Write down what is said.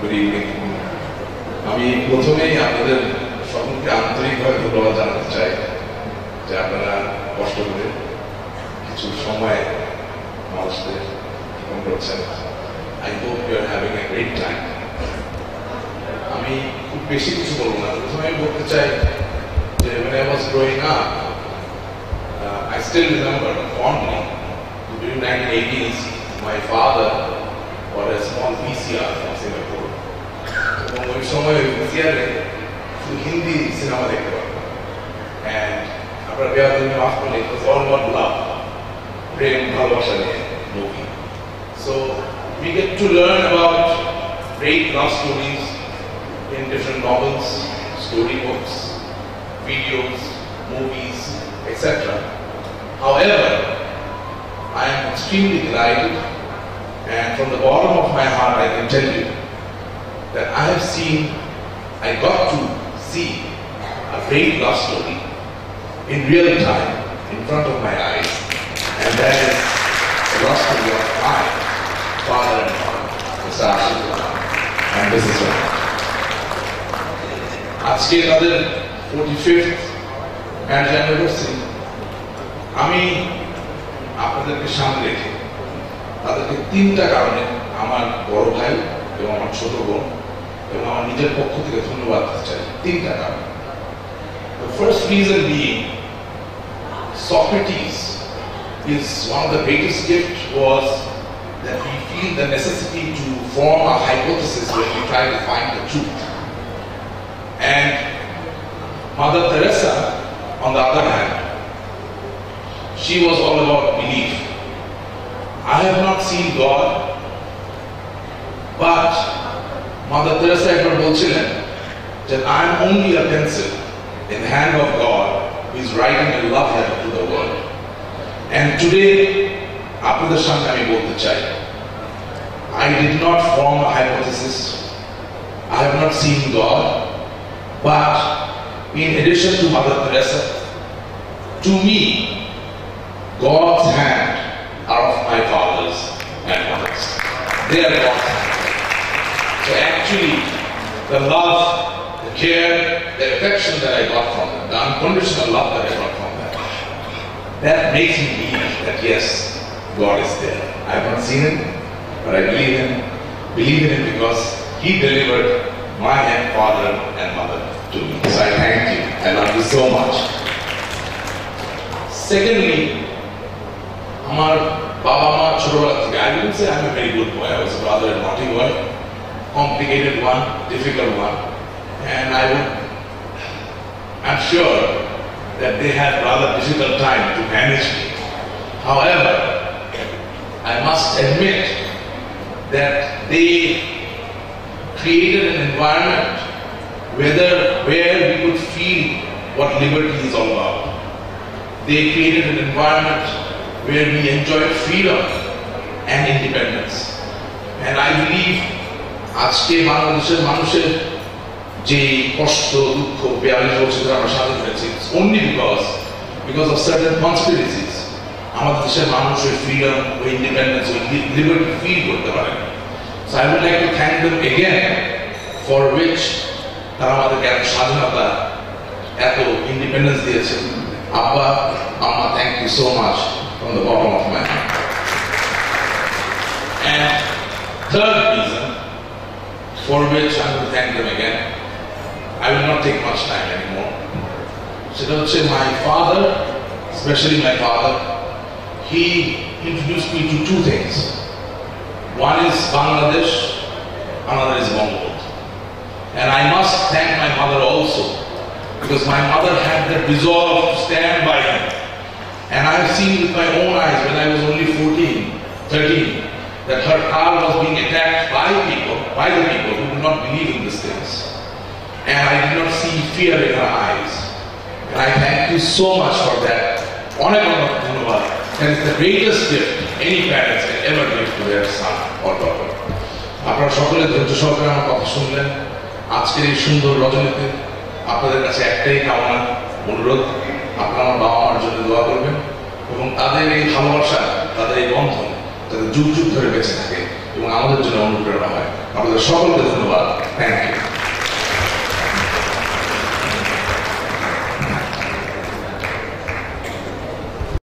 Good evening. আমি প্রথমেই আপনাদের সকলকে আন্তরিকভাবে ধন্যবাদ জানাতে চাই যে আপনারা কষ্ট করে কিছু সময় মানুষদের জীবন করছেন। I hope you are having a great time. আমি খুব বেশি কিছু বলবো না। প্রথমে আমি বলতে চাই যে when I was growing up, I still remember fondly during 1980s my father bought a small VCR from Singapore. এবং ওই সময় VCR-এ শুধু হিন্দি সিনেমা দেখতে পারতাম। And আপনারা বেয়ার দিনে মাফ করলে it was all about love, প্রেম ভালোবাসা নিয়ে movie. So we get to learn about great love stories in different novels, storybooks, videos, movies, etc. However, I am extremely delighted, and from the bottom of my heart I can tell you that I got to see a great love story in real time in front of my eyes, and that is the love story of my father and mother, Mr. Ashik and Mrs. Ram. আজকে তাদের 45th marriage anniversary আমি আপনাদেরকে সামনে রেখে তাদেরকে 3টা কারণে আমার বড় ভাই এবং আমার ছোট বোন এবং আমার নিজের পক্ষ থেকে ধন্যবাদ দিতে চাই। 3টা কারণ। The first reason being Socrates is one of the greatest gifts was that we feel the necessity to form a hypothesis when we try to find the truth. And Mother Teresa, on the other hand, she was all about belief. I have not seen God, but Mother Teresa একবার বলছিলেন that I am only a pencil in the hand of God who is writing a love letter to the world. And today, আপনাদের সামনে আমি বলতে চাই, I did not form a hypothesis. I have not seen God, but in addition to Mother Teresa, to me, God's hand are of my fathers and mothers. They are God's hand. So actually, the love, the care, the affection that I got from them, the unconditional love that I got from them, that makes me believe that yes, God is there. I have not seen Him, but I believe in Him because He delivered my father and mother to me. So I thank you. I love you so much. Secondly, আমার বাবা মা ছোটবেলা থেকে, I wouldn't say I'm a very good boy. I was rather a naughty boy, complicated one, difficult one, and I'm sure that they had rather difficult time to manage me. However, I must admit that they created an environment where we could feel what liberty is all about. They created an environment where we enjoyed freedom and independence. And I believe আজকে বাংলাদেশের মানুষের যে কষ্ট দুঃখ 42 বছর ধরে আমরা স্বাধীন হয়েছি, only because of certain conspiracies আমাদের দেশের মানুষের freedom ও independence ও liberty feel করতে পারে। So I would like to thank them again for which তারা আমাদেরকে এত স্বাধীনতা, এত ইন্ডিপেন্ডেন্স দিয়েছেন। আব্বা, আম্মা, thank you so much from the bottom of my heart. And third reason for which I will thank them again, I will not take much time anymore. সেটা হচ্ছে my father, especially my father, he introduced me to 2 things. One is Bangladesh, another is Bangladesh. And I must thank my mother also, because my mother had the resolve to stand by him. And I have seen with my own eyes when I was only 14, 13, that her car was being attacked by the people who do not believe in these things. And I did not see fear in her eyes. And I thank you so much for that. That is the greatest gift any parents can ever give to their son or daughter. আপনারা সকলে ধৈর্য সহকারে আমার কথা শুনলেন। আজকের এই সুন্দর রজনীতে আপনাদের কাছে একটাই কামনা, অনুরোধ, আপনারা আমার বাবা মার জন্য দোয়া করবেন এবং তাদের এই ভালোবাসা, তাদের এই বন্ধন যাতে যুগ যুগ ধরে বেঁচে থাকে এবং আমাদের জন্য অনুপ্রেরণা হয়। আপনাদের সকলকে ধন্যবাদ। Thank you.